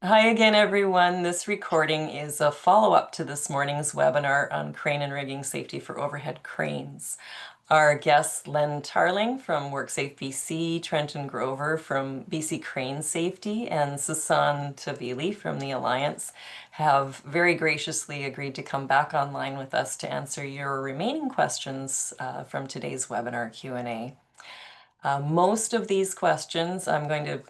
Hi again, everyone. This recording is a follow-up to this morning's webinar on crane and rigging safety for overhead cranes. Our guests, Len Tarling from WorkSafeBC, Trenton Grover from BC Crane Safety, and Sasan Tavhili from the Alliance have very graciously agreed to come back online with us to answer your remaining questions from today's webinar Q&A. Most of these questions I'm going to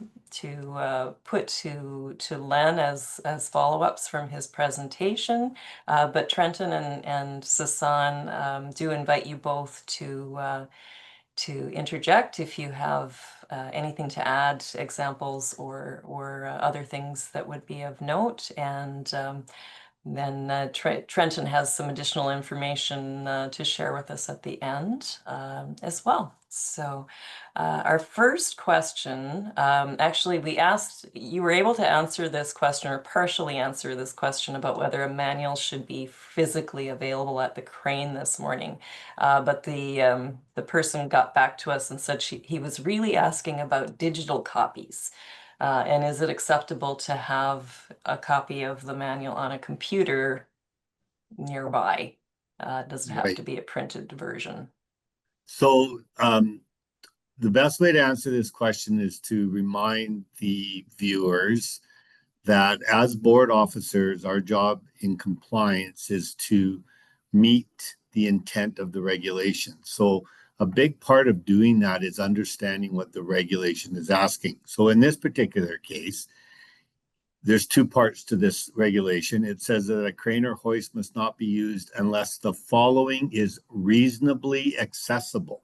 put to Len as follow-ups from his presentation, but Trenton and Sasan do invite you both to interject if you have anything to add, examples or other things that would be of note. And then Trenton has some additional information to share with us at the end as well. So our first question, actually we asked, you were able to answer this question or partially answer this question about whether a manual should be physically available at the crane this morning. But the person got back to us and said he was really asking about digital copies. And is it acceptable to have a copy of the manual on a computer nearby? Does it have Right. to be a printed version? So the best way to answer this question is to remind the viewers that as board officers, our job in compliance is to meet the intent of the regulation. So a big part of doing that is understanding what the regulation is asking. So in this particular case, there's two parts to this regulation. It says that a crane or hoist must not be used unless the following is reasonably accessible.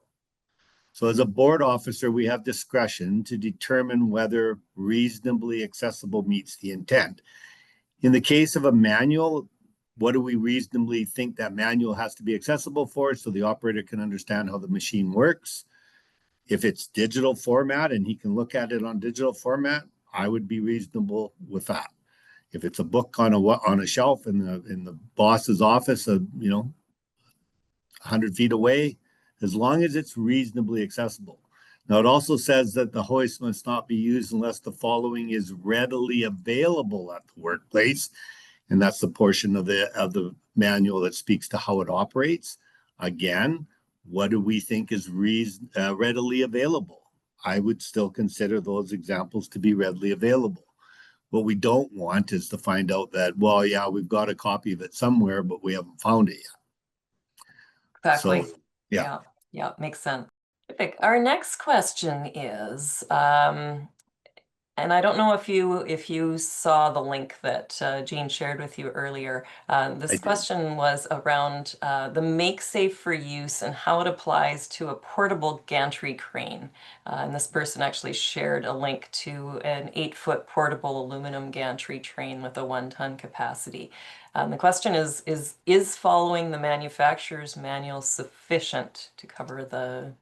So as a board officer, we have discretion to determine whether reasonably accessible meets the intent. In the case of a manual, what do we reasonably think that manual has to be accessible for so the operator can understand how the machine works? If it's digital format and he can look at it on digital format, I would be reasonable with that. If it's a book on a shelf in the boss's office, 100 feet away, as long as it's reasonably accessible. Now, it also says that the hoist must not be used unless the following is readily available at the workplace. And that's the portion of the manual that speaks to how it operates. Again, what do we think is readily available? I would still consider those examples to be readily available. What we don't want is to find out that, well, yeah, we've got a copy of it somewhere, but we haven't found it yet. Exactly. So, yeah. Yeah, yeah, makes sense. Terrific. Our next question is, and I don't know if you saw the link that Jean shared with you earlier. I This did. question was around the make safe for use and how it applies to a portable gantry crane. And this person actually shared a link to an 8-foot portable aluminum gantry crane with a 1-ton capacity. The question is following the manufacturer's manual sufficient to cover the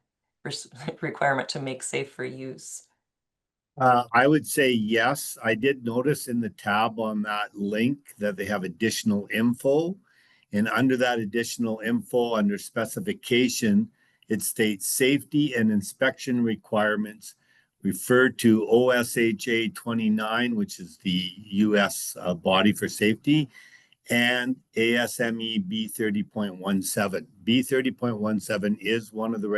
requirement to make safe for use? I would say yes. I did notice in the tab on that link that they have additional info. And under that additional info, under specification, it states safety and inspection requirements refer to OSHA 29, which is the US body for safety, and ASME B30.17. B30.17 is one of the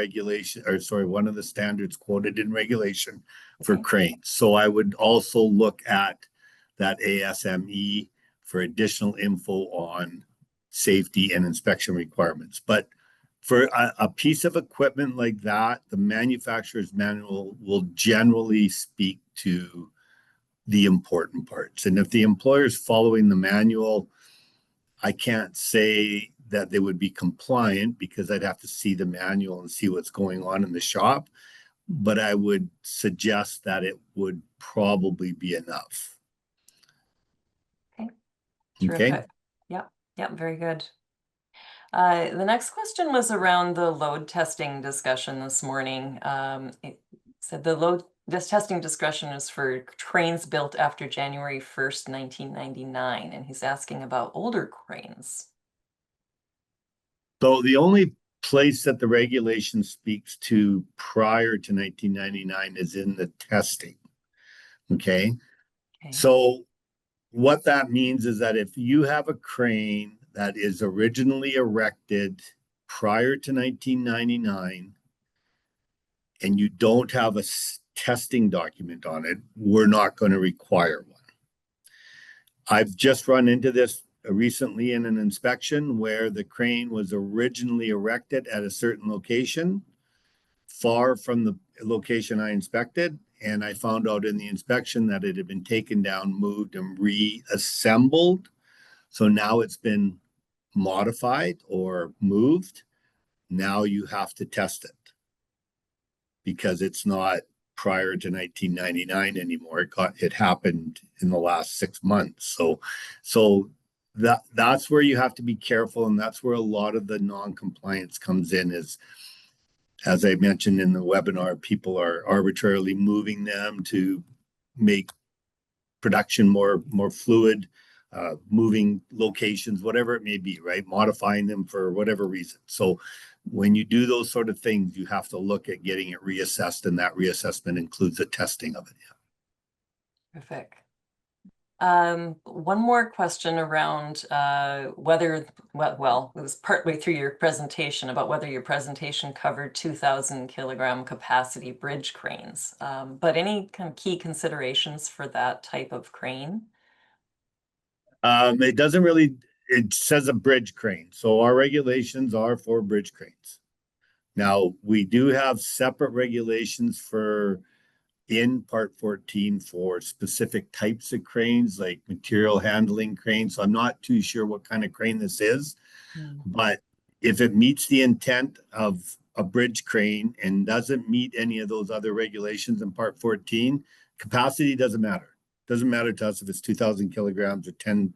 one of the standards quoted in regulation for Okay. cranes. So I would also look at that ASME for additional info on safety and inspection requirements. But for a piece of equipment like that, the manufacturer's manual will generally speak to the important parts. And if the employer is following the manual, I can't say that they would be compliant because I'd have to see the manual and see what's going on in the shop. But I would suggest that it would probably be enough. Okay. Okay. Terrific. Yep. Yep. Very good. The next question was around the load testing discussion this morning. It said this testing discussion is for cranes built after January 1st, 1999, and he's asking about older cranes. So the only place that the regulation speaks to prior to 1999 is in the testing. Okay. Okay. So what that means is that if you have a crane that is originally erected prior to 1999 and you don't have a testing document on it, we're not going to require one. I've just run into this recently in an inspection where the crane was originally erected at a certain location, far from the location I inspected. And I found out in the inspection that it had been taken down, moved, and reassembled. So now it's been modified or moved. Now you have to test it because it's not prior to 1999 anymore. It happened in the last 6 months. So that's where you have to be careful, and that's where a lot of the non-compliance comes in. Is, as I mentioned in the webinar, people are arbitrarily moving them to make production more fluid, moving locations, whatever it may be, right? Modifying them for whatever reason. So when you do those sort of things, you have to look at getting it reassessed, and that reassessment includes the testing of it. Terrific. One more question around whether, well, it was partway through your presentation about whether your presentation covered 2,000 kilogram capacity bridge cranes, but any kind of key considerations for that type of crane? It doesn't really, it says a bridge crane. So our regulations are for bridge cranes. Now, we do have separate regulations for in Part 14 for specific types of cranes, like material handling cranes. So I'm not too sure what kind of crane this is, but if it meets the intent of a bridge crane and doesn't meet any of those other regulations in Part 14, capacity doesn't matter. Doesn't matter to us if it's 2,000 kilograms or 10,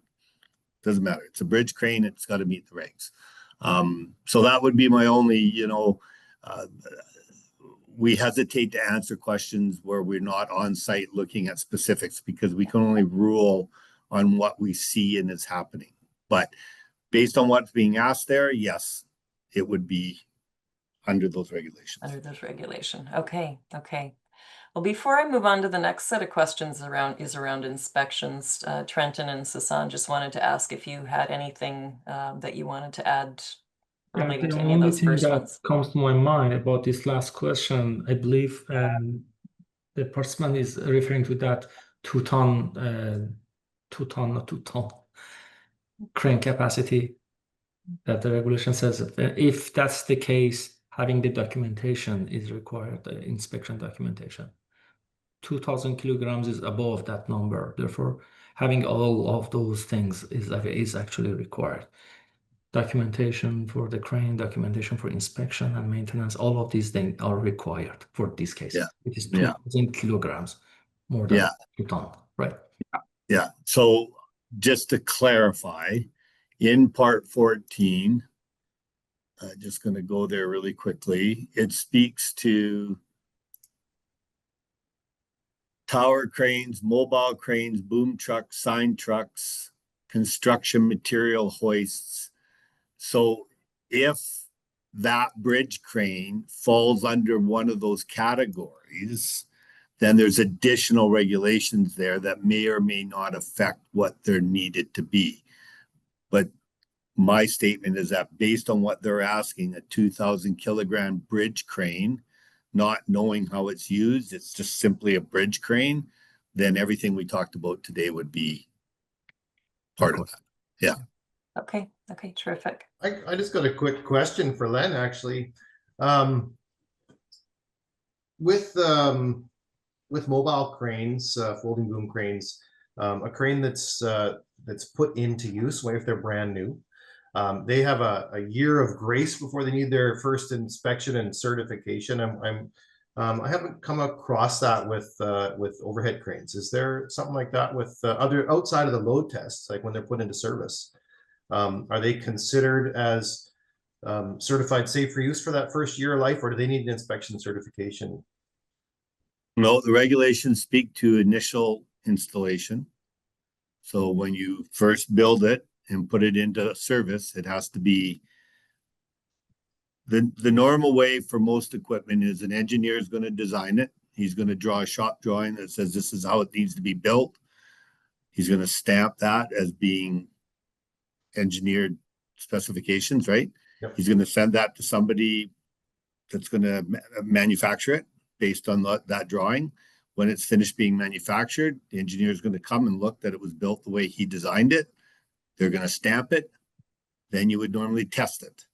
doesn't matter. It's a bridge crane. It's got to meet the regs. So that would be my only, we hesitate to answer questions where we're not on site looking at specifics because we can only rule on what we see and is happening. But based on what's being asked there, yes, it would be under those regulations. Under those regulations. Okay. Well, before I move on to the next set of questions around inspections, Trenton and Sasan just wanted to ask if you had anything that you wanted to add relating to any of those first ones. The only thing that comes to my mind about this last question, I believe the participant is referring to that two-ton crane capacity that the regulation says. If that's the case, having the documentation is required, the inspection documentation. 2,000 kilograms is above that number. Therefore, having all of those things is actually required. Documentation for the crane, documentation for inspection and maintenance, all of these things are required for this case. Yeah. It is 2,000 kilograms, more than 2 tons, right? Yeah. So just to clarify, in Part 14, just going to go there really quickly. It speaks to tower cranes, mobile cranes, boom trucks, sign trucks, construction material hoists. So if that bridge crane falls under one of those categories, then there's additional regulations there that may or may not affect what they're needed to be. But my statement is that based on what they're asking, a 2,000 kilogram bridge crane, not knowing how it's used, it's just simply a bridge crane, then everything we talked about today would be part of that. Yeah. Okay, terrific. I just got a quick question for Len, actually. With mobile cranes, folding boom cranes, a crane that's put into use, what if they're brand new? They have a year of grace before they need their first inspection and certification. I haven't come across that with overhead cranes. Is there something like that with other outside of the load tests, like when they're put into service? Are they considered as certified safe for use for that first year of life, or do they need an inspection certification? No, the regulations speak to initial installation. So when you first build it and put it into service, it has to be the normal way for most equipment is an engineer is going to design it. He's going to draw a shop drawing that says this is how it needs to be built. He's going to stamp that as being engineered specifications, right? Yep. He's going to send that to somebody that's going to manufacture it based on that drawing. When it's finished being manufactured, the engineer is going to come and look that it was built the way he designed it. They're going to stamp it. Then you would normally test it.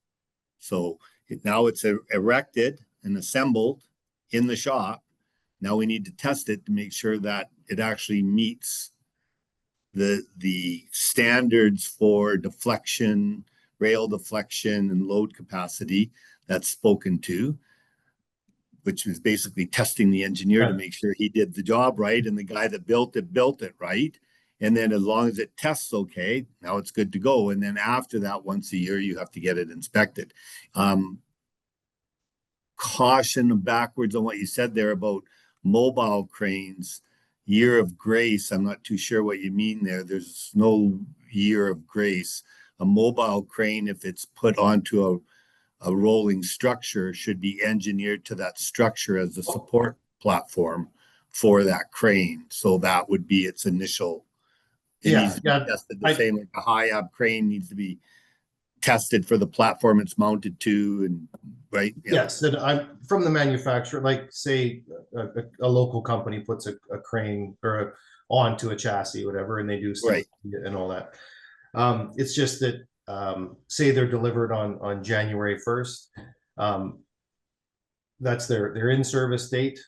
So now it's erected and assembled in the shop. Now we need to test it to make sure that it actually meets the standards for deflection, rail deflection, and load capacity that's spoken to, which is basically testing the engineer to make sure he did the job right and the guy that built it right. And then as long as it tests okay, now it's good to go. And then after that, once a year, you have to get it inspected. Caution backwards on what you said there about mobile cranes. Year of grace, I'm not too sure what you mean there. There's no year of grace. A mobile crane, if it's put onto a rolling structure, should be engineered to that structure as the support platform for that crane. So that would be its initial. It needs to be tested the same, like a high-up crane needs to be tested for the platform it's mounted to, and right. Yeah. Yes, and I'm from the manufacturer. Like, say, a local company puts a crane or onto a chassis, whatever, and they do Right. and all that. It's just that, say they're delivered on January 1st. That's their in-service date.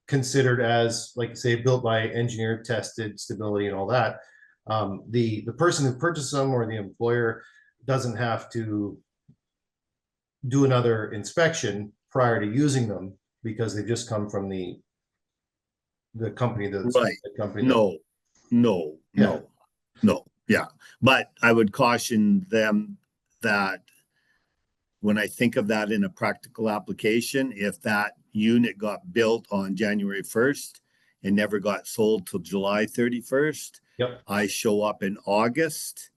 Considered as, like, say, built by engineer, tested, stability, and all that. The person who purchased them or the employer doesn't have to do another inspection prior to using them because they just come from the company that's right. the company. No. Yeah. But I would caution them that when I think of that in a practical application, if that unit got built on January 1st and never got sold till July 31st, Yep. I show up in August,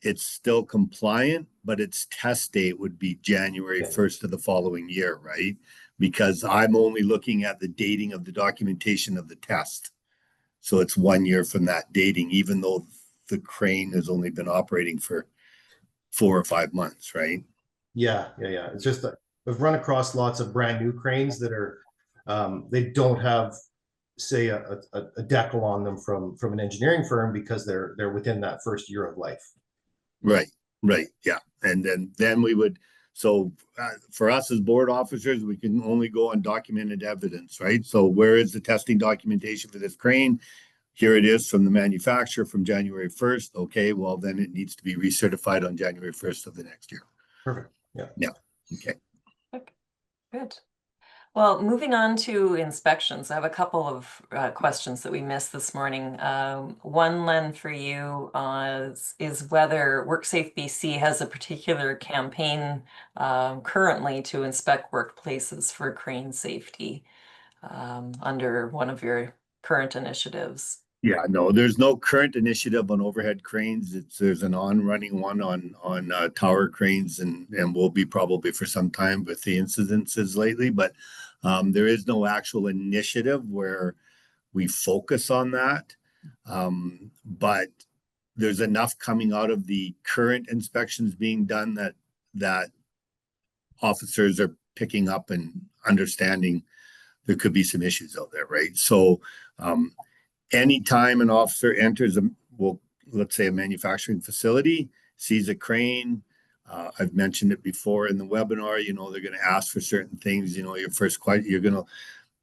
it's still compliant, but its test date would be January 1st of the following year, right? Because I'm only looking at the dating of the documentation of the test. So it's 1 year from that dating, even though the crane has only been operating for 4 or 5 months, right? Yeah. It's just that I've run across lots of brand new cranes that are, they don't have, say, a decal on them from an engineering firm because they're within that first year of life. Right. Yeah. And then we would, so for us as board officers, we can only go on documented evidence, right? So where is the testing documentation for this crane? Here it is from the manufacturer from January 1st. Okay, well, then it needs to be recertified on January 1st of the next year. Perfect. Yeah. Okay. Good. Well, moving on to inspections, I have a couple of questions that we missed this morning. One, Len, for you is whether WorkSafeBC has a particular campaign currently to inspect workplaces for crane safety under one of your current initiatives. Yeah, no, there's no current initiative on overhead cranes. There's an running one on tower cranes, and will be probably for some time with the incidences lately. But there is no actual initiative where we focus on that. But there's enough coming out of the current inspections being done that officers are picking up and understanding there could be some issues out there, right? So anytime an officer enters let's say a manufacturing facility, sees a crane, I've mentioned it before in the webinar, they're going to ask for certain things. Your first question, you're going to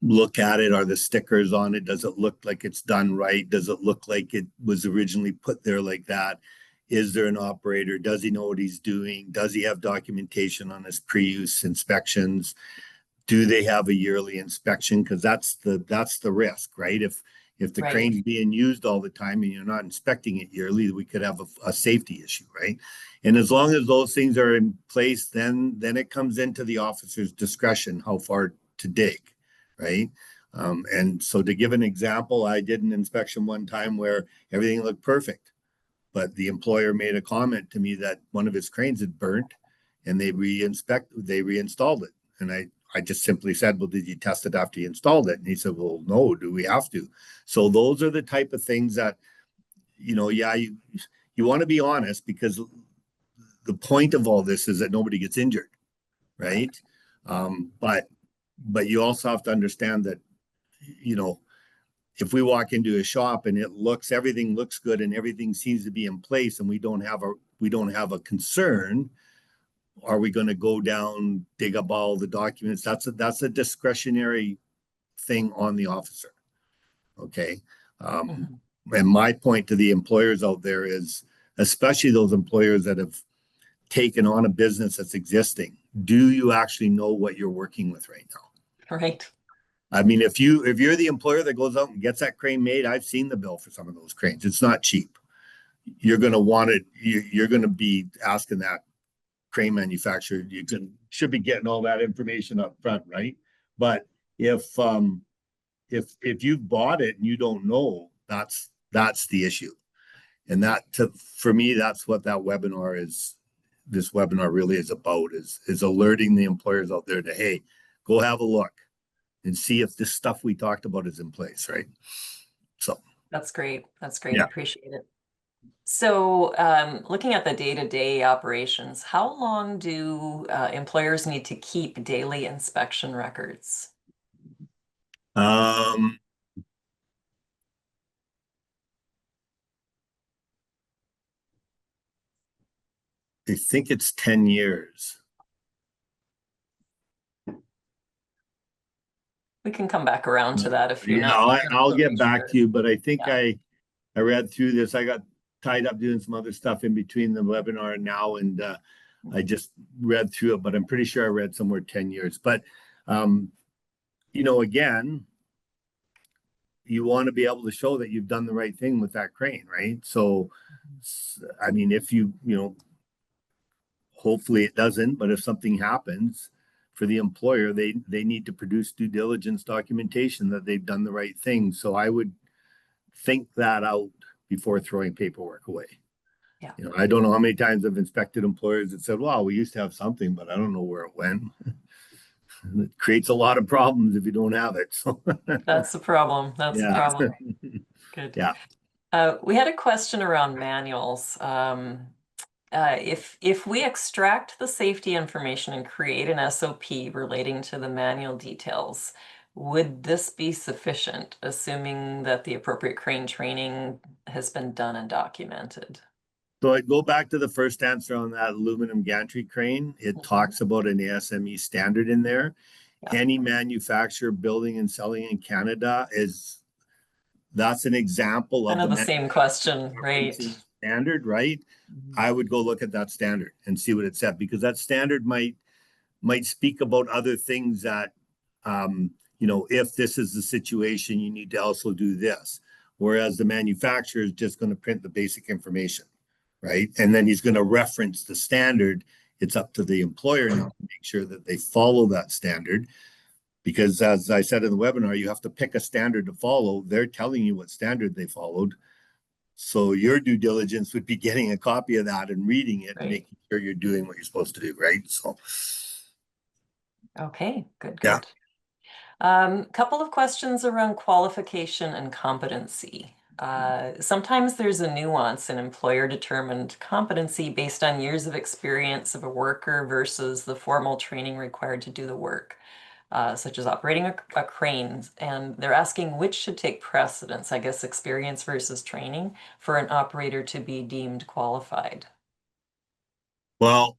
look at it. Are the stickers on it? Does it look like it's done right? Does it look like it was originally put there like that? Is there an operator? Does he know what he's doing? Does he have documentation on his pre-use inspections? Do they have a yearly inspection? Because that's the risk, right? If the crane's being used all the time and you're not inspecting it yearly, we could have a safety issue, right? And as long as those things are in place, then it comes into the officer's discretion how far to dig, right? And so to give an example, I did an inspection one time where everything looked perfect, but the employer made a comment to me that one of his cranes had burnt and they reinstalled it. And I just simply said, well, did you test it after you installed it? And he said, well, no, do we have to? So those are the type of things that yeah, you want to be honest, because the point of all this is that nobody gets injured, right? But you also have to understand that, if we walk into a shop and everything looks good and everything seems to be in place, and we don't have a concern, are we going to go down, dig up all the documents? That's a discretionary thing on the officer. Okay. And my point to the employers out there is, especially those employers that have taken on a business that's existing, do you actually know what you're working with right now? Right. I mean, if you're the employer that goes out and gets that crane made, I've seen the bill for some of those cranes. It's not cheap. You're going to want it. You're going to be asking that crane manufacturer. Should be getting all that information up front, right? But if you've bought it and you don't know, that's the issue. And for me, that's what that webinar is. This webinar really is about, is alerting the employers out there to, hey, go have a look and see if this stuff we talked about is in place, right? So that's great. That's great. Yeah. Appreciate it. So looking at the day-to-day operations, how long do employers need to keep daily inspection records? I think it's 10 years. We can come back around to that if you're Yeah, not. I'll get back to you, but I think Yeah. I read through this. I got tied up doing some other stuff in between the webinar and now, and I just read through it, but I'm pretty sure I read somewhere 10 years. But again, you want to be able to show that you've done the right thing with that crane, right? So, I mean, if hopefully it doesn't, but if something happens for the employer, they need to produce due diligence documentation that they've done the right thing. So I would think that out before throwing paperwork away. Yeah. I don't know how many times I've inspected employers that said, well, we used to have something, but I don't know where it went. It creates a lot of problems if you don't have it. So That's the problem. That's the problem. Good. Yeah. We had a question around manuals. If we extract the safety information and create an SOP relating to the manual details, would this be sufficient, assuming that the appropriate crane training has been done and documented? So I go back to the first answer on that aluminum gantry crane. It talks about an ASME standard in there. Yeah. Any manufacturer building and selling in Canada that's an example of the same question, right? Standard, right? I would go look at that standard and see what it said, because that standard might speak about other things that, if this is the situation, you need to also do this. Whereas the manufacturer is just going to print the basic information, right? And then he's going to reference the standard. It's up to the employer now to make sure that they follow that standard. Because as I said in the webinar, you have to pick a standard to follow. They're telling you what standard they followed. So your due diligence would be getting a copy of that and reading it, and making sure you're doing what you're supposed to do, right? So. Okay, good. Yeah. Couple of questions around qualification and competency. Sometimes there's a nuance in employer-determined competency based on years of experience of a worker versus the formal training required to do the work, such as operating a crane. And they're asking which should take precedence, I guess, experience versus training, for an operator to be deemed qualified. Well,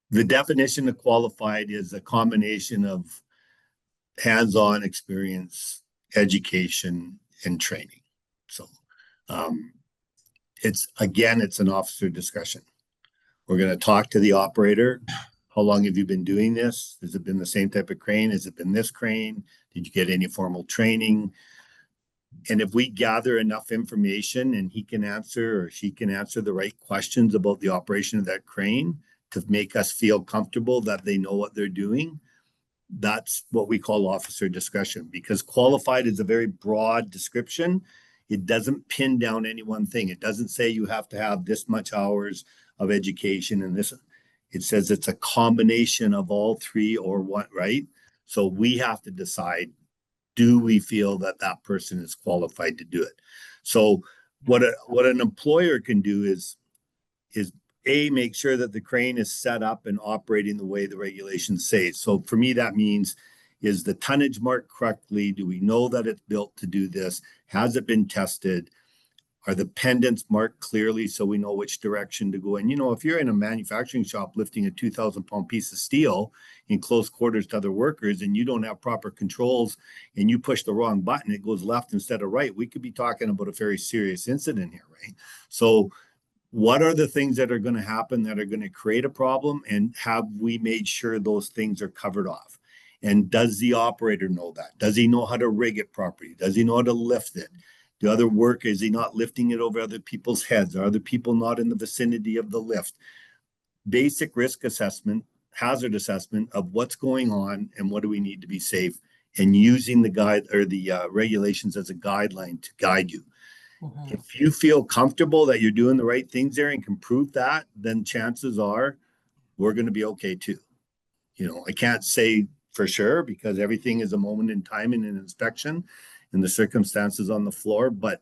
the definition of qualified is a combination of hands-on experience, education, and training. So it's an officer discussion. We're going to talk to the operator. How long have you been doing this? Has it been the same type of crane? Has it been this crane? Did you get any formal training? And if we gather enough information and he can answer or she can answer the right questions about the operation of that crane to make us feel comfortable that they know what they're doing, that's what we call officer discretion, because qualified is a very broad description. It doesn't pin down any one thing. It doesn't say you have to have this much hours of education and this. It says it's a combination of all three or what, right? So we have to decide, do we feel that that person is qualified to do it? So What an employer can do is make sure that the crane is set up and operating the way the regulations say. So for me, that means, is the tonnage marked correctly? Do we know that it's built to do this? Has it been tested? Are the pendants marked clearly so we know which direction to go? And, if you're in a manufacturing shop lifting a 2,000-pound piece of steel in close quarters to other workers and you don't have proper controls and you push the wrong button, it goes left instead of right, we could be talking about a very serious incident here, right? So what are the things that are going to happen that are going to create a problem, and have we made sure those things are covered off? And does the operator know that? Does he know how to rig it properly? Does he know how to lift it? The other work, is he not lifting it over other people's heads? Are other people not in the vicinity of the lift? Basic risk assessment, hazard assessment of what's going on and what do we need to be safe, and using the guide or the regulations as a guideline to guide you. Mhm. If you feel comfortable that you're doing the right things there and can prove that, then chances are we're going to be okay too. I can't say for sure because everything is a moment in time in an inspection and the circumstances on the floor, but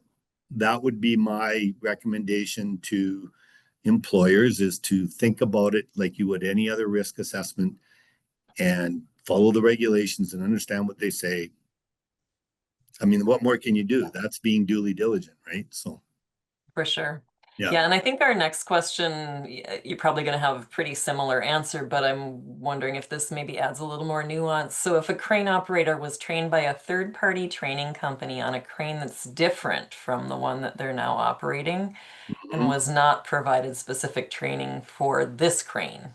that would be my recommendation to employers, is to think about it like you would any other risk assessment and follow the regulations and understand what they say. I mean, what more can you do? That's being duly diligent, right? So, For sure. yeah. Yeah, and I think our next question, you're probably going to have a pretty similar answer, but I'm wondering if this maybe adds a little more nuance. So if a crane operator was trained by a third-party training company on a crane that's different from the one that they're now operating and was not provided specific training for this crane,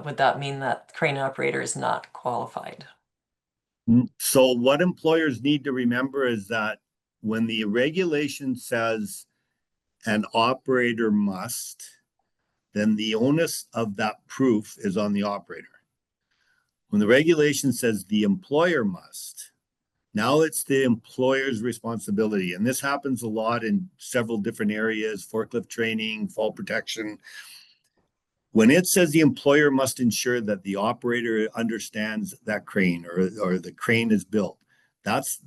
would that mean that crane operator is not qualified? So what employers need to remember is that when the regulation says an operator must, then the onus of that proof is on the operator. When the regulation says the employer must, now it's the employer's responsibility. And this happens a lot in several different areas: forklift training, fall protection. When it says the employer must ensure that the operator understands that crane or the crane is built, that's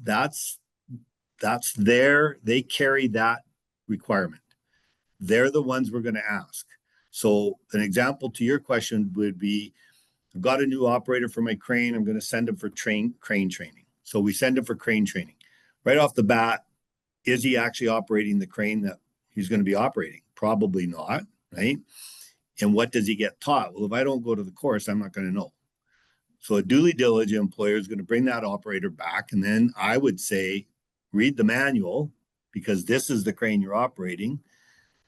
they carry that requirement. They're the ones we're going to ask. So an example to your question would be, I've got a new operator for my crane. I'm going to send him for crane training. So we send him for crane training. Right off the bat, is he actually operating the crane that he's going to be operating? Probably not, right? And what does he get taught? Well, if I don't go to the course, I'm not going to know. So a duly diligent employer is going to bring that operator back. And then I would say, read the manual, because this is the crane you're operating.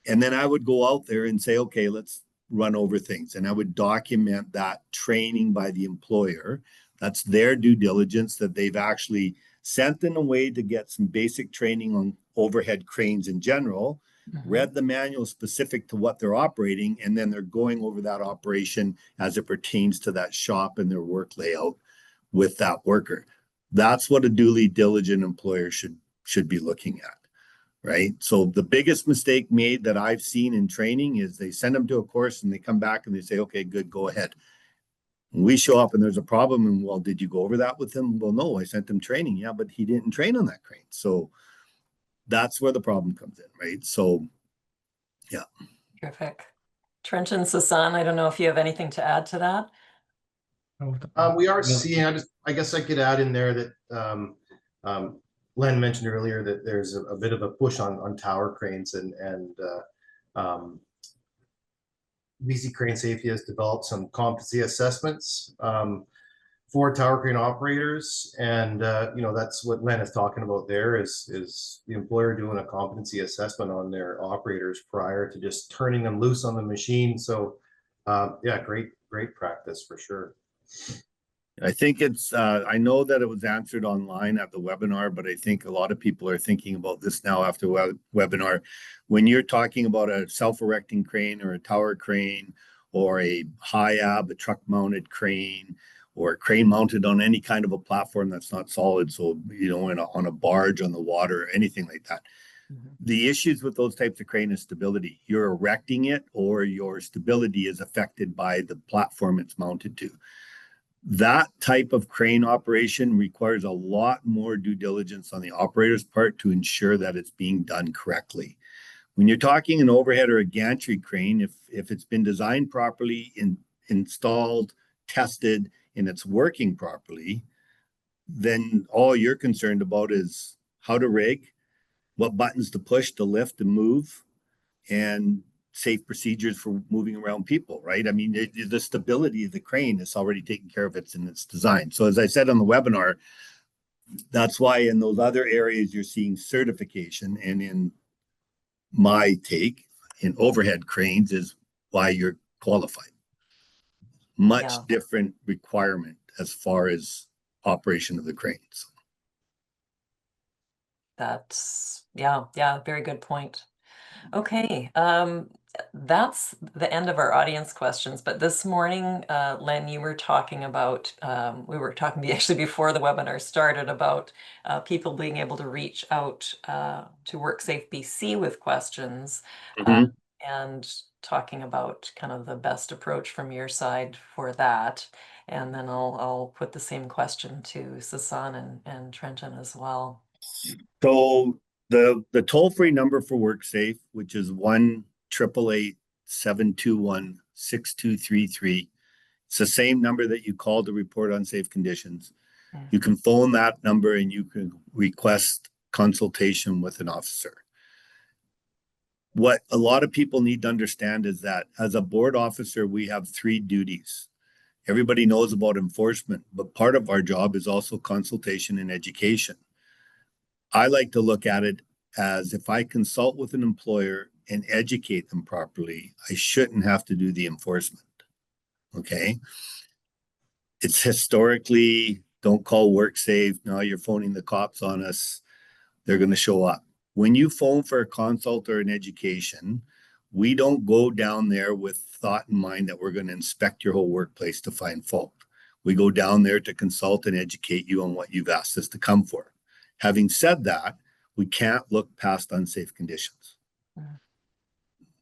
And then I would go out there and say, okay, let's run over things. And I would document that training by the employer. That's their due diligence, that they've actually sent them away to get some basic training on overhead cranes in general, read the manual specific to what they're operating, and then they're going over that operation as it pertains to that shop and their work layout with that worker. That's what a duly diligent employer should be looking at. Right. So the biggest mistake made that I've seen in training is they send them to a course and they come back and they say, okay, good, go ahead. And we show up and there's a problem. And well, did you go over that with him? Well, no, I sent him training. Yeah, but he didn't train on that crane. So that's where the problem comes in. Right. So, yeah. Terrific. Trenton, Sasan, I don't know if you have anything to add to that. We are seeing, I guess I could add in there that Len mentioned earlier that there's a bit of a push on tower cranes, and BC Crane Safety has developed some competency assessments for tower crane operators, and that's what Len is talking about there, is the employer doing a competency assessment on their operators prior to just turning them loose on the machine. So yeah, great practice for sure. I think it's, I know that it was answered online at the webinar, but I think a lot of people are thinking about this now after webinar. When you're talking about a self-erecting crane or a tower crane or a high-ab, a truck-mounted crane, or a crane mounted on any kind of a platform that's not solid, so, on a barge on the water, or anything like that. The issues with those types of crane is stability. You're erecting it, or your stability is affected by the platform it's mounted to. That type of crane operation requires a lot more due diligence on the operator's part to ensure that it's being done correctly. When you're talking an overhead or a gantry crane, if it's been designed properly, installed, tested, and it's working properly, then all you're concerned about is how to rig, what buttons to push to lift and move, and safe procedures for moving around people, right? I mean, the stability of the crane is already taken care of. It's in its design. So as I said on the webinar, that's why in those other areas you're seeing certification, and in my take in overhead cranes is why you're qualified. Much different requirement as far as operation of the cranes. That's, yeah, very good point. Okay, that's the end of our audience questions. But this morning, Len, you were talking about, we were talking actually before the webinar started about people being able to reach out to WorkSafeBC with questions, and talking about kind of the best approach from your side for that. And then I'll put the same question to Sasan and Trenton as well. So the toll-free number for WorkSafe, which is 1-888-721-6233. It's the same number that you call to report unsafe conditions. You can phone that number and you can request consultation with an officer. What a lot of people need to understand is that as a board officer, we have 3 duties. Everybody knows about enforcement, but part of our job is also consultation and education. I like to look at it as if I consult with an employer and educate them properly, I shouldn't have to do the enforcement. Okay. It's historically, don't call WorkSafe. Now you're phoning the cops on us. They're going to show up. When you phone for a consult or an education, we don't go down there with thought in mind that we're going to inspect your whole workplace to find fault. We go down there to consult and educate you on what you've asked us to come for. Having said that, we can't look past unsafe conditions.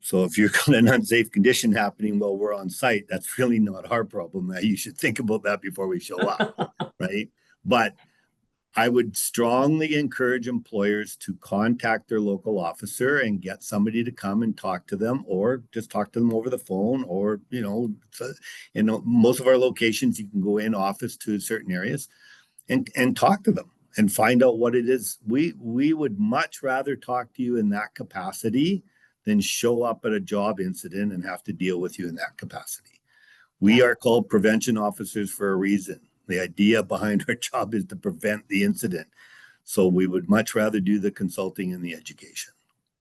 So if you're got an unsafe condition happening while we're on site, that's really not our problem. You should think about that before we show up, right? But I would strongly encourage employers to contact their local officer and get somebody to come and talk to them, or just talk to them over the phone, or, most of our locations, you can go in office to certain areas and talk to them and find out what it is. We would much rather talk to you in that capacity than show up at a job incident and have to deal with you in that capacity. We are called prevention officers for a reason. The idea behind our job is to prevent the incident. So we would much rather do the consulting and the education.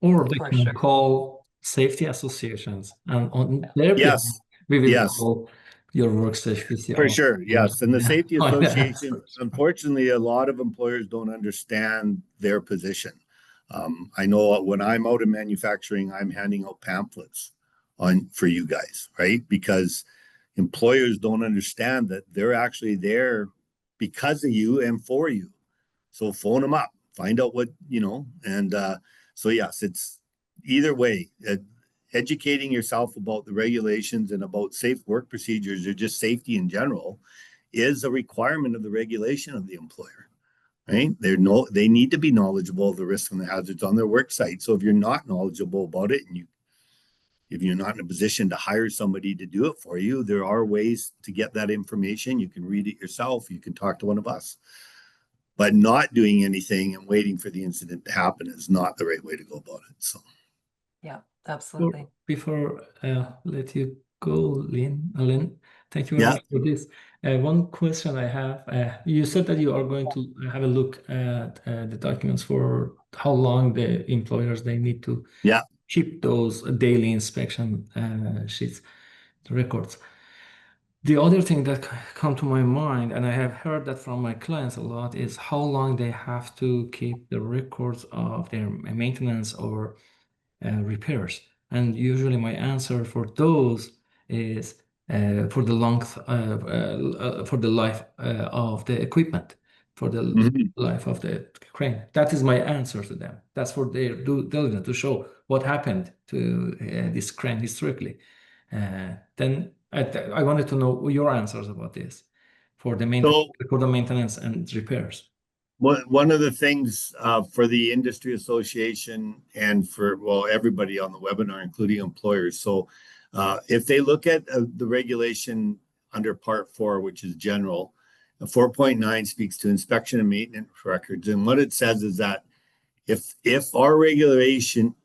Or they can call safety associations, and on their behalf, we will call your WorkSafeBC. For sure, yes. And the safety association, unfortunately, a lot of employers don't understand their position. I know when I'm out in manufacturing, I'm handing out pamphlets for you guys, right? Because employers don't understand that they're actually there because of you and for you. So phone them up, find out what, and so yes, it's either way. Educating yourself about the regulations and about safe work procedures, or just safety in general, is a requirement of the regulation of the employer, right? They need to be knowledgeable of the risks and the hazards on their work site. So if you're not knowledgeable about it, and if you're not in a position to hire somebody to do it for you, there are ways to get that information. You can read it yourself. You can talk to one of us. But not doing anything and waiting for the incident to happen is not the right way to go about it. So, yeah, absolutely. Before let you go, Lynn, thank you very much for this. One question I have, you said that you are going to have a look at the documents for how long the employers, they need to keep those daily inspection sheets, records. The other thing that come to my mind, and I have heard that from my clients a lot, is how long they have to keep the records of their maintenance or repairs. And usually my answer for those is for the for the life of the equipment, for the life of the crane. That is my answer to them. That's for their due diligence, to show what happened to this crane historically. Then I wanted to know your answers about this. for the maintenance and repairs. One of the things for the industry association and for, well, everybody on the webinar, including employers. So if they look at the regulation under Part 4, which is general, 4.9 speaks to inspection and maintenance records. And what it says is that if our regulation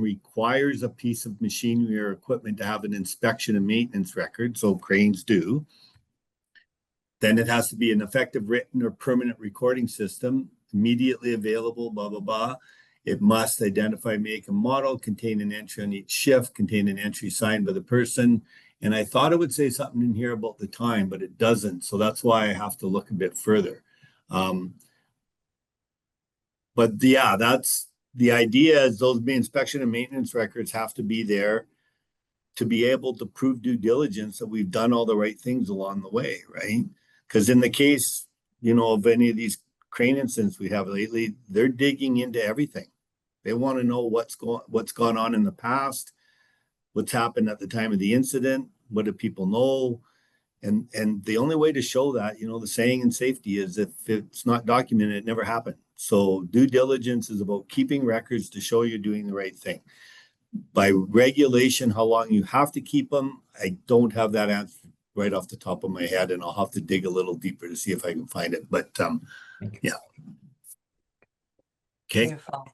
requires a piece of machinery or equipment to have an inspection and maintenance record, so cranes do, then it has to be an effective written or permanent recording system, immediately available, blah, blah, blah. It must identify make and model, contain an entry on each shift, contain an entry signed by the person. And I thought it would say something in here about the time, but it doesn't. So that's why I have to look a bit further. But yeah, that's the idea, is those inspection and maintenance records have to be there to be able to prove due diligence that we've done all the right things along the way, right? Because in the case, of any of these crane incidents we have lately, they're digging into everything. They want to know what's gone on in the past, what's happened at the time of the incident, what do people know, and the only way to show that, the saying in safety is if it's not documented, it never happened. So due diligence is about keeping records to show you're doing the right thing. By regulation, how long you have to keep them, I don't have that answer right off the top of my head, and I'll have to dig a little deeper to see if I can find it. But yeah. Okay. Beautiful.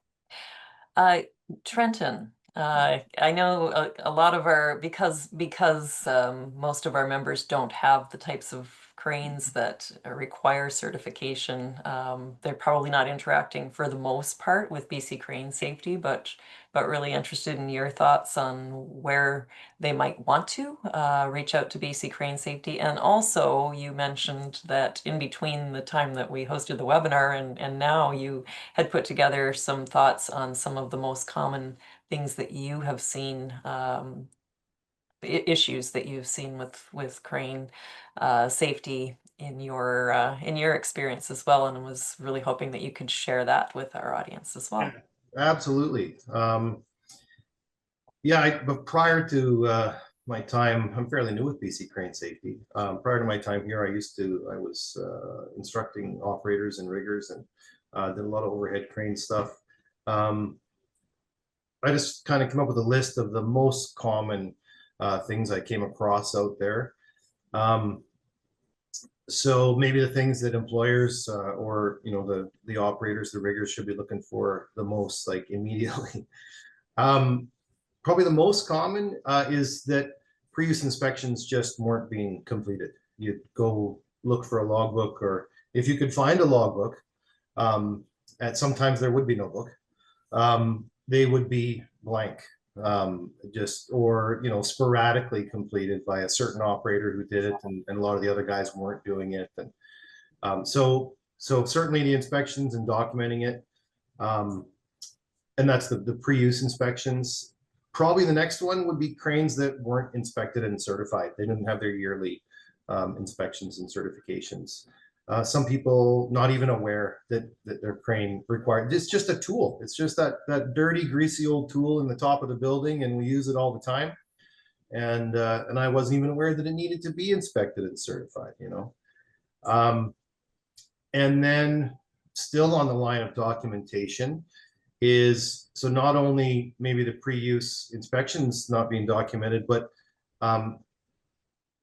Trenton, I know a lot of our, because most of our members don't have the types of cranes that require certification, they're probably not interacting for the most part with BC Crane Safety, but really interested in your thoughts on where they might want to reach out to BC Crane Safety. And also you mentioned that in between the time that we hosted the webinar and now, you had put together some thoughts on some of the most common things that you have seen, issues that you've seen with crane safety in your experience as well, and was really hoping that you could share that with our audience as well. Yeah, absolutely. But prior to my time, I'm fairly new with BC Crane Safety. Prior to my time here, I was instructing operators and riggers and did a lot of overhead crane stuff. I just kind of came up with a list of the most common things I came across out there. So maybe the things that employers or the operators, the riggers should be looking for the most, like immediately. Probably the most common is that pre-use inspections just weren't being completed. You'd go look for a logbook, or if you could find a logbook, and sometimes there would be no book, they would be blank, or sporadically completed by a certain operator who did it, and a lot of the other guys weren't doing it. And so certainly the inspections and documenting it, and that's the pre-use inspections. Probably the next one would be cranes that weren't inspected and certified. They didn't have their yearly inspections and certifications. Some people not even aware that their crane required. It's just a tool. It's just that dirty, greasy old tool in the top of the building, and we use it all the time. And I wasn't even aware that it needed to be inspected and certified. And then still on the line of documentation is, so not only maybe the pre-use inspections not being documented, but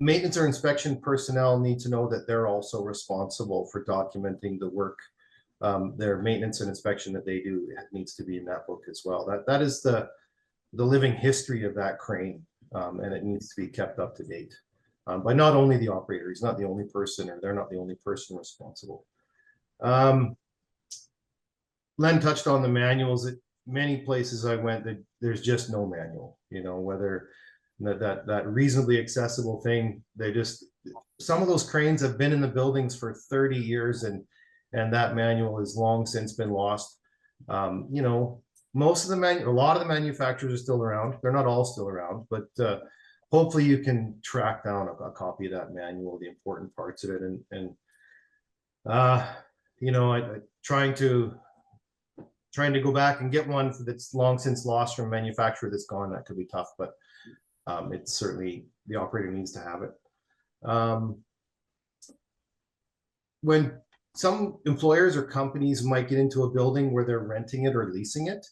maintenance or inspection personnel need to know that they're also responsible for documenting the work. Their maintenance and inspection that they do, it needs to be in that book as well. That is the living history of that crane, and it needs to be kept up to date by not only the operator. He's not the only person, or they're not the only person responsible. Len touched on the manuals. At many places I went, that there's just no manual. Whether that reasonably accessible thing, some of those cranes have been in the buildings for 30 years, and that manual has long since been lost. Most of a lot of the manufacturers are still around. They're not all still around, but hopefully you can track down a copy of that manual, the important parts of it, and trying to go back and get one that's long since lost from a manufacturer that's gone, that could be tough, but it's certainly, the operator needs to have it. when some employers or companies might get into a building where they're renting it or leasing it,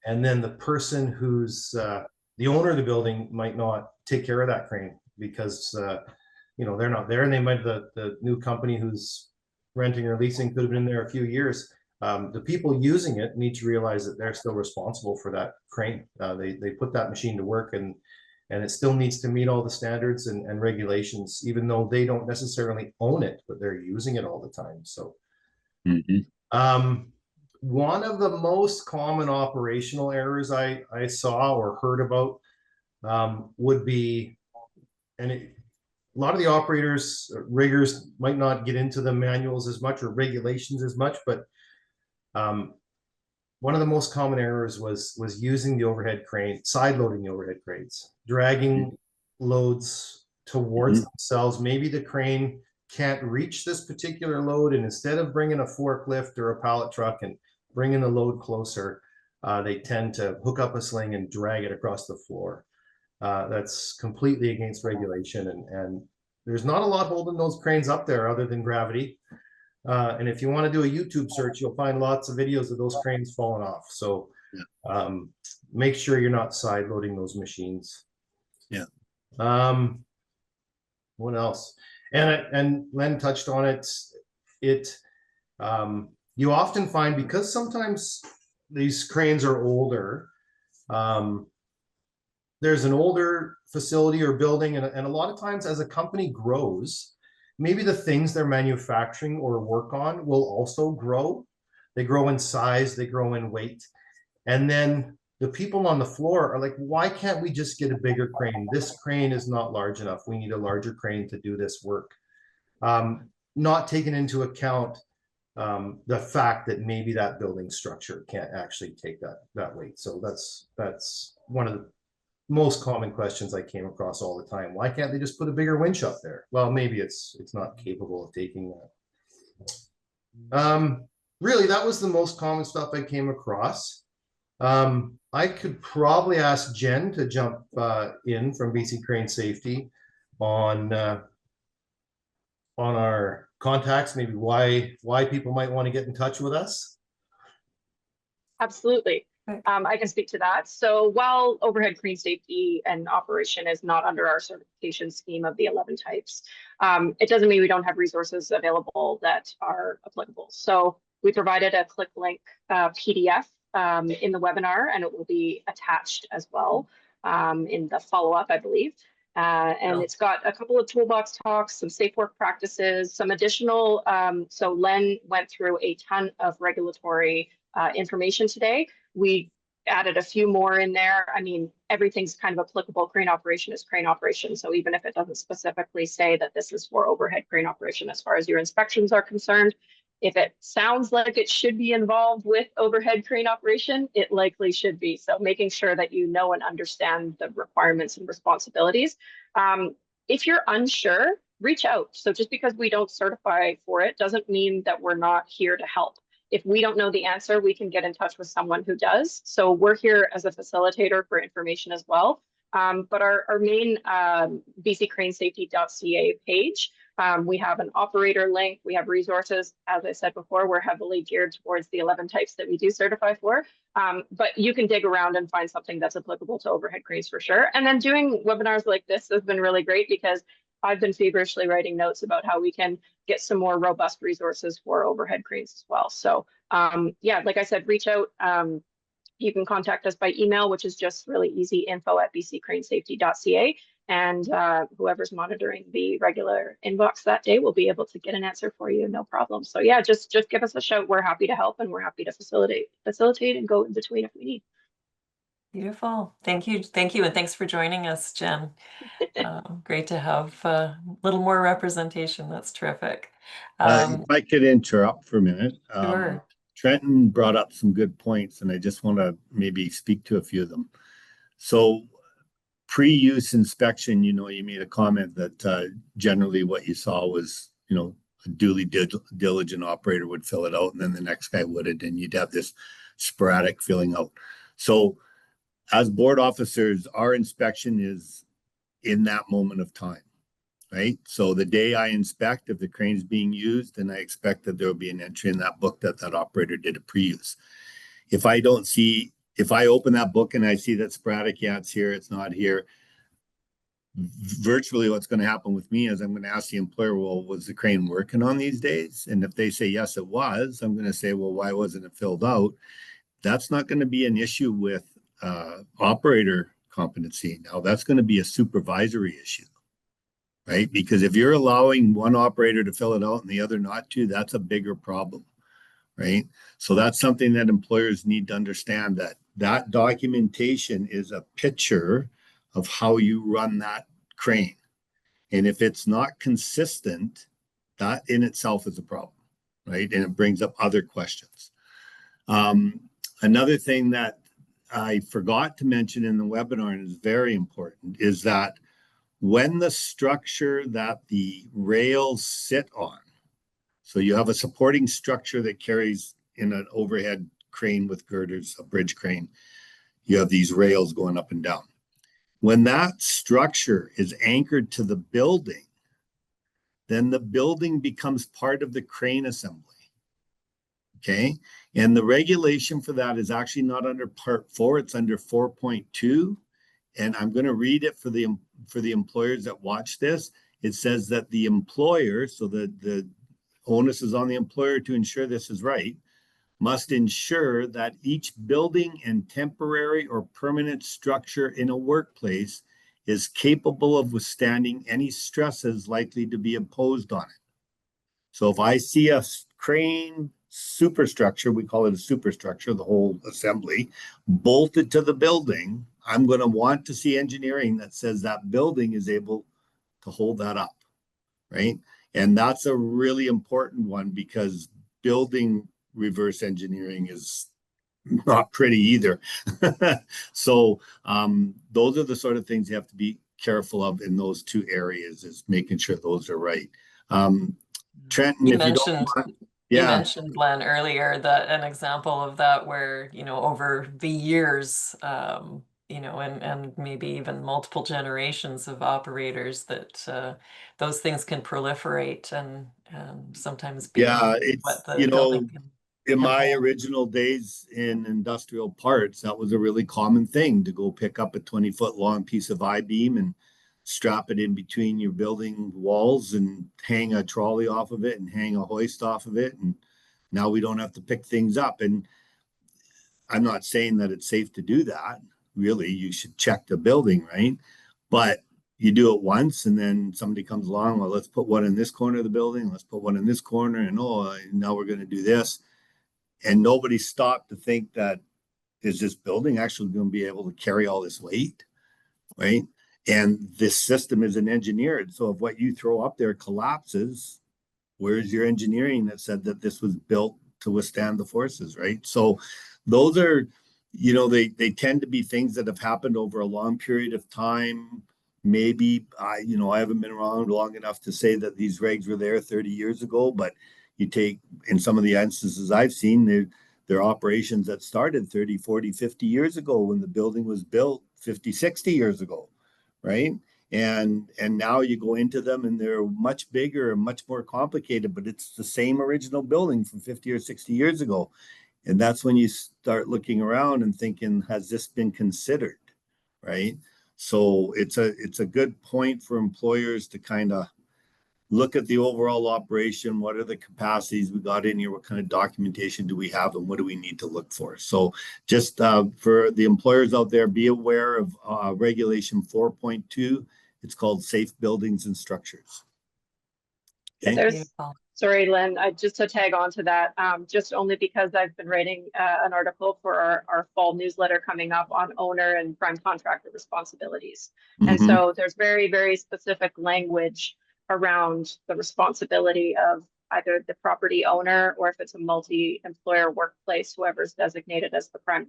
and then the person who's the owner of the building might not take care of that crane because you know, they're not there, and they might the new company who's renting or leasing could have been there a few years. The people using it need to realize that they're still responsible for that crane. They put that machine to work, and it still needs to meet all the standards and regulations, even though they don't necessarily own it, but they're using it all the time. So one of the most common operational errors I saw or heard about would be, and a lot of the operators, riggers might not get into the manuals as much or regulations as much, but one of the most common errors was using the overhead crane, side loading the overhead cranes, dragging loads towards themselves. Maybe the crane can't reach this particular load, and instead of bringing a forklift or a pallet truck and bringing the load closer, they tend to hook up a sling and drag it across the floor. That's completely against regulation, and there's not a lot holding those cranes up there other than gravity. And if you want to do a YouTube search, you'll find lots of videos of those cranes falling off. So make sure you're not side loading those machines. Yeah. What else? And Len touched on it. You often find, because sometimes these cranes are older, there's an older facility or building, and a lot of times as a company grows, maybe the things they're manufacturing or work on will also grow. They grow in size, they grow in weight. And then the people on the floor are like, why can't we just get a bigger crane? This crane is not large enough. We need a larger crane to do this work. Not taking into account the fact that maybe that building structure can't actually take that weight. So that's one of the most common questions I came across all the time. Why can't they just put a bigger winch up there? Well, maybe it's not capable of taking that. Really, that was the most common stuff I came across. I could probably ask Jen to jump in from BC Crane Safety on our contacts, maybe why people might want to get in touch with us. Absolutely. I can speak to that. So while overhead crane safety and operation is not under our certification scheme of the 11 types, it doesn't mean we don't have resources available that are applicable. So we provided a click link PDF in the webinar, and it will be attached as well in the follow-up, I believe. And it's got a couple of toolbox talks, some safe work practices, some additional. So Len went through a ton of regulatory information today. We added a few more in there. I mean, everything's kind of applicable. Crane operation is crane operation. So even if it doesn't specifically say that this is for overhead crane operation, as far as your inspections are concerned, if it sounds like it should be involved with overhead crane operation, it likely should be. So making sure that you know and understand the requirements and responsibilities. If you're unsure, reach out. So just because we don't certify for it doesn't mean that we're not here to help. If we don't know the answer, we can get in touch with someone who does. So we're here as a facilitator for information as well. But our main bccranesafety.ca page, we have an operator link, we have resources. As I said before, we're heavily geared towards the 11 types that we do certify for. But you can dig around and find something that's applicable to overhead cranes for sure. And then doing webinars like this has been really great, because I've been feverishly writing notes about how we can get some more robust resources for overhead cranes as well. So yeah, like I said, reach out. You can contact us by email, which is just really easy, info@bccranesafety.ca. And whoever's monitoring the regular inbox that day will be able to get an answer for you, no problem. So yeah, just give us a shout. We're happy to help, and we're happy to facilitate and go in between if we need. Beautiful. Thank you. Thank you. And thanks for joining us, Jen. Great to have a little more representation. That's terrific. If I could interrupt for a minute. Sure. Trenton brought up some good points, and I just want to maybe speak to a few of them. So pre-use inspection, you made a comment that generally what you saw was, a duly diligent operator would fill it out, and then the next guy wouldn't, and you'd have this sporadic filling out. So as board officers, our inspection is in that moment of time. right? So the day I inspect, if the crane's being used, then I expect that there will be an entry in that book that that operator did a pre-use. If I don't see, if I open that book and I see that sporadic, yeah, it's here, it's not here, virtually what's going to happen with me is I'm going to ask the employer, well, was the crane working on these days? And if they say, yes, it was, I'm going to say, well, why wasn't it filled out? That's not going to be an issue with operator competency. Now, that's going to be a supervisory issue, right? Because if you're allowing one operator to fill it out and the other not to, that's a bigger problem, right? So that's something that employers need to understand, that that documentation is a picture of how you run that crane. And if it's not consistent, that in itself is a problem, right? And it brings up other questions. Another thing that I forgot to mention in the webinar and is very important is that when the structure that the rails sit on, so you have a supporting structure that carries in an overhead crane with girders, a bridge crane, you have these rails going up and down. When that structure is anchored to the building, then the building becomes part of the crane assembly. Okay. And the regulation for that is actually not under part 4, it's under 4.2. And I'm going to read it for the employers that watch this. It says that the employer, so the onus is on the employer to ensure this is right, must ensure that each building and temporary or permanent structure in a workplace is capable of withstanding any stresses likely to be imposed on it. So if I see a crane superstructure, we call it a superstructure, the whole assembly, bolted to the building, I'm going to want to see engineering that says that building is able to hold that up, right? And that's a really important one, because building reverse engineering is not pretty either. So those are the sort of things you have to be careful of in those two areas, is making sure those are right. Trenton, You if you don't mentioned, mind, you yeah, mentioned, Glenn, earlier, that an example of that where, over the years, and maybe even multiple generations of operators, that those things can proliferate and sometimes be yeah, it's, what the building in can my hold. original days in industrial parts, that was a really common thing, to go pick up a 20-foot long piece of I-beam and strap it in between your building walls and hang a trolley off of it and hang a hoist off of it. And now we don't have to pick things up. And I'm not saying that it's safe to do that. Really, you should check the building, right? But you do it once and then somebody comes along, well, let's put one in this corner of the building, let's put one in this corner, and now we're going to do this. And nobody stopped to think that, is this building actually going to be able to carry all this weight, right? And this system isn't engineered. So if what you throw up there collapses, where's your engineering that said that this was built to withstand the forces, right? So those are, they tend to be things that have happened over a long period of time. Maybe I haven't been around long enough to say that these regs were there 30 years ago, but you take, in some of the instances I've seen, they're operations that started 30, 40, 50 years ago when the building was built 50, 60 years ago, right? And now you go into them and they're much bigger and much more complicated, but it's the same original building from 50 or 60 years ago. And that's when you start looking around and thinking, has this been considered, right? So it's a good point for employers to kind of look at the overall operation. What are the capacities we got in here? What kind of documentation do we have, and what do we need to look for? So just for the employers out there, be aware of regulation 4.2. It's called Safe Buildings and Structures. Okay. Beautiful. Sorry, Lynn, just to tag on to that, just only because I've been writing an article for our fall newsletter coming up on owner and prime contractor responsibilities. And so there's very, very specific language around the responsibility of either the property owner, or if it's a multi-employer workplace, whoever's designated as the prime,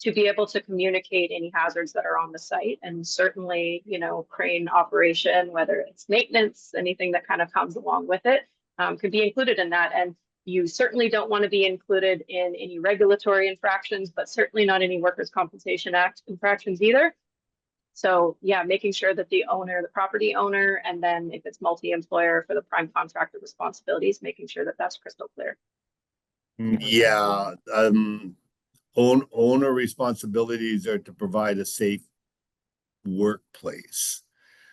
to be able to communicate any hazards that are on the site. And certainly, crane operation, whether it's maintenance, anything that kind of comes along with it, could be included in that. And you certainly don't want to be included in any regulatory infractions, but certainly not any Workers' Compensation Act infractions either. So yeah, making sure that the owner, the property owner, and then if it's multi-employer for the prime contractor responsibilities, making sure that that's crystal clear. Yeah, owner responsibilities are to provide a safe workplace.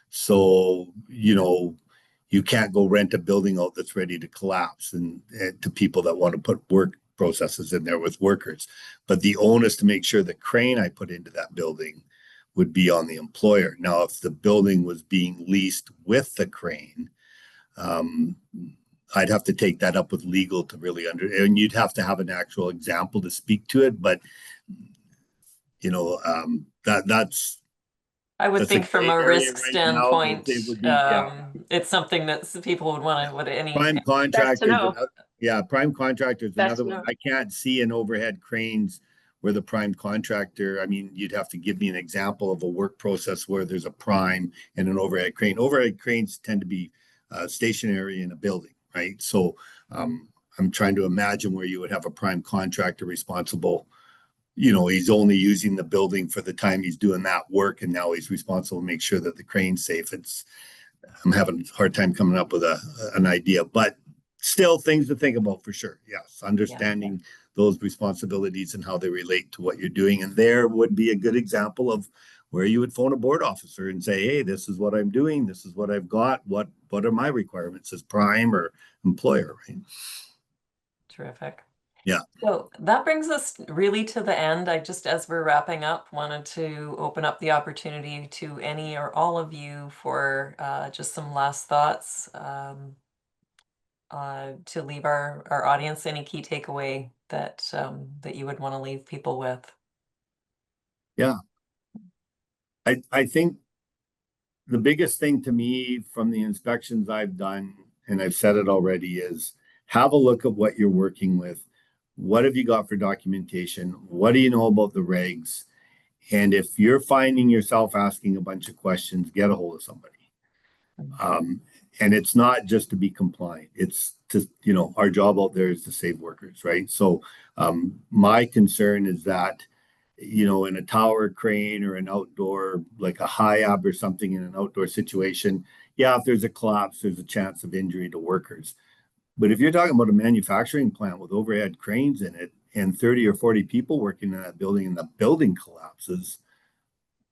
So, you can't go rent a building out that's ready to collapse and to people that want to put work processes in there with workers. But the onus to make sure the crane I put into that building would be on the employer. Now, if the building was being leased with the crane, I'd have to take that up with legal to really and you'd have to have an actual example to speak to it. But, that's I would That's a think from gray a area risk right now, but standpoint, it would be, it's something that people would want to, prime Best to contractors. know. Prime contractors, Best another to one. know. I can't see an overhead cranes where the prime contractor, you'd have to give me an example of a work process where there's a prime and an overhead crane. Overhead cranes tend to be stationary in a building, right? So I'm trying to imagine where you would have a prime contractor responsible. He's only using the building for the time he's doing that work, and now he's responsible to make sure that the crane's safe. I'm having a hard time coming up with an idea, but still things to think about for sure. Yes, understanding those responsibilities and how they relate to what you're doing. And there would be a good example of where you would phone a board officer and say, hey, this is what I'm doing. This is what I've got. What are my requirements as prime or employer, right? Terrific. Yeah. So that brings us really to the end. I just, as we're wrapping up, wanted to open up the opportunity to any or all of you for just some last thoughts to leave our audience. Any key takeaway that that you would want to leave people with? Yeah. I think the biggest thing to me from the inspections I've done, and I've said it already, is have a look at what you're working with. What have you got for documentation? What do you know about the regs? And if you're finding yourself asking a bunch of questions, get a hold of somebody. And it's not just to be compliant. It's to, our job out there is to save workers, right? So my concern is that, in a tower crane or an outdoor, like a high ab or something in an outdoor situation, if there's a collapse, there's a chance of injury to workers. But if you're talking about a manufacturing plant with overhead cranes in it and 30 or 40 people working in that building and the building collapses,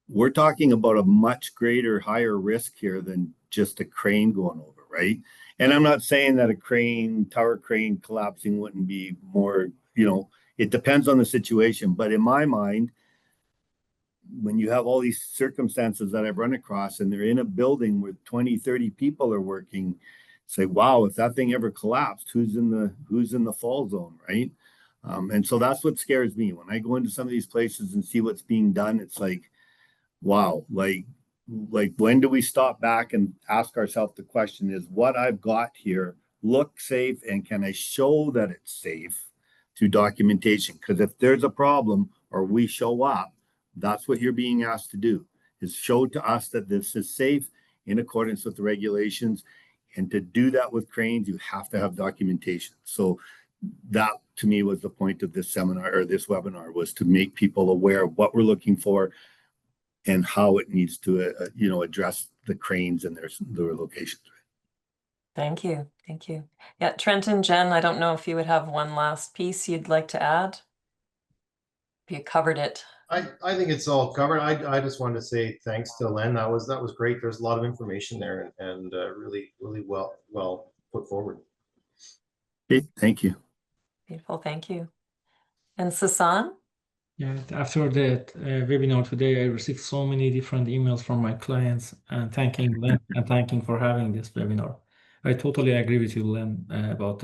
we're talking about a much greater, higher risk here than just a crane going over, right? And I'm not saying that a tower crane collapsing wouldn't be more, it depends on the situation. But in my mind, when you have all these circumstances that I've run across and they're in a building where 20, 30 people are working, say, wow, if that thing ever collapsed, who's in the fall zone, right? And so that's what scares me. When I go into some of these places and see what's being done, it's like, wow, like when do we stop back and ask ourselves the question, is what I've got here look safe, and can I show that it's safe through documentation? Because if there's a problem or we show up, that's what you're being asked to do, is show to us that this is safe in accordance with the regulations. And to do that with cranes, you have to have documentation. So that, to me, was the point of this seminar or this webinar, was to make people aware of what we're looking for and how it needs to, address the cranes and their locations. Thank you. Thank you. Yeah, Trenton, Jen, I don't know if you would have one last piece you'd like to add. You covered it. I think it's all covered. I just wanted to say thanks to Len. That was great. There's a lot of information there and really well put forward. Okay, thank you. Beautiful, thank you. And Sasan? Yeah, after that webinar today, I received so many different emails from my clients and thanking them and thanking for having this webinar. I totally agree with you, Len, about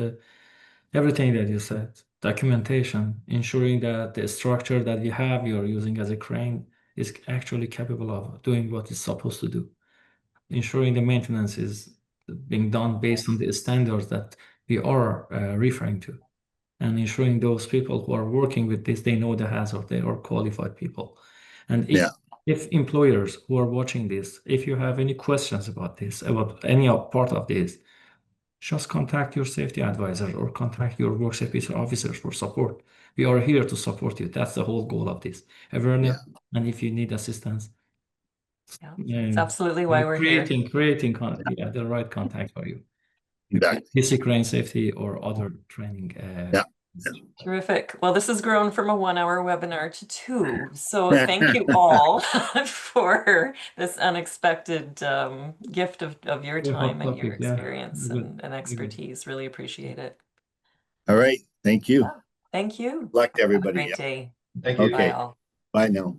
everything that you said. Documentation, ensuring that the structure that you're using as a crane is actually capable of doing what it's supposed to do. Ensuring the maintenance is being done based on the standards that we are referring to. And ensuring those people who are working with this, they know the hazard, they are qualified people. And if employers who are watching this, if you have any questions about this, about any part of this, just contact your safety advisor or contact your WorkSafeBC officers for support. We are here to support you. That's the whole goal of this. Awareness, and if you need assistance, Yeah, it's absolutely why we're here. Creating the right contact for you. Exactly. PC crane safety or other training. Yeah. Terrific. Well, this has grown from a 1-hour webinar to 2. So thank you all for this unexpected gift of your time and your experience and expertise. Really appreciate it. All right. Thank you. Thank you. Good luck to Have a everybody. great day. Thank you. Bye Okay. all. Bye now.